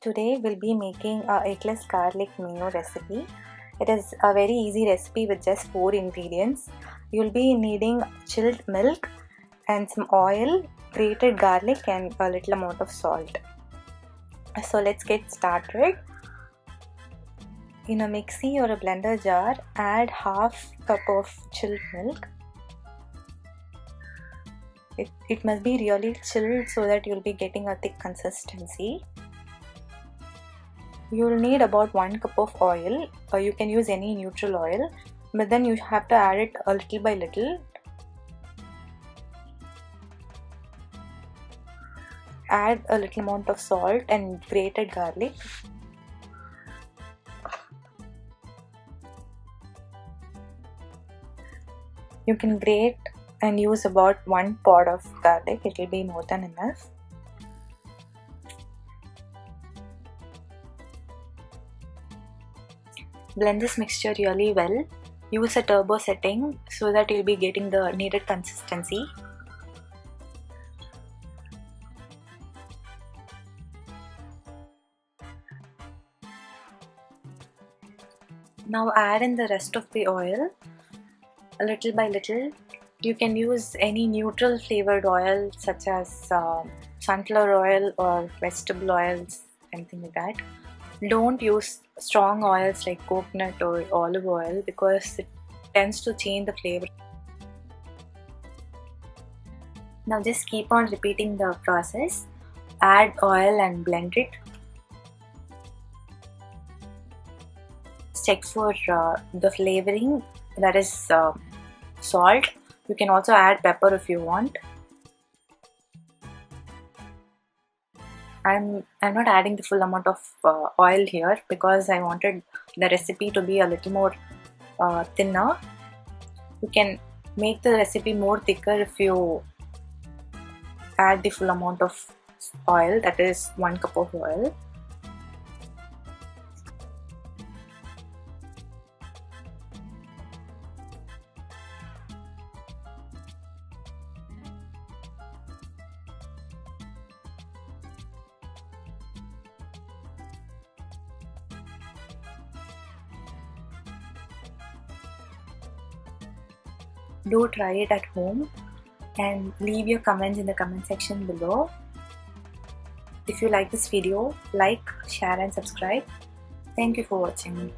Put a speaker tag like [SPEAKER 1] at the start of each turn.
[SPEAKER 1] Today we'll be making a eggless garlic mayo recipe. It is a very easy recipe with just 4 ingredients. You'll be needing chilled milk and some oil, grated garlic and a little amount of salt. So let's get started. In a mixie or a blender jar, add half cup of chilled milk. It must be really chilled so that you'll be getting a thick consistency. You'll need about 1 cup of oil, or you can use any neutral oil, but then you have to add it a little by little. Add a little amount of salt and grated garlic. You can grate and use about 1 pod of garlic, it will be more than enough. Blend this mixture really well. Use a turbo setting so that you'll be getting the needed consistency. Now add in the rest of the oil, little by little. You can use any neutral flavored oil such as sunflower oil or vegetable oils, anything like that. Don't use strong oils like coconut or olive oil because it tends to change the flavor. Now just keep on repeating the process. Add oil and blend it. Check for the flavoring, that is salt. You can also add pepper if you want. I'm not adding the full amount of oil here because I wanted the recipe to be a little more thinner. You can make the recipe more thicker if you add the full amount of oil, that is 1 cup of oil. Do try it at home and leave your comments in the comment section below. If you like this video, like, share and subscribe. Thank you for watching.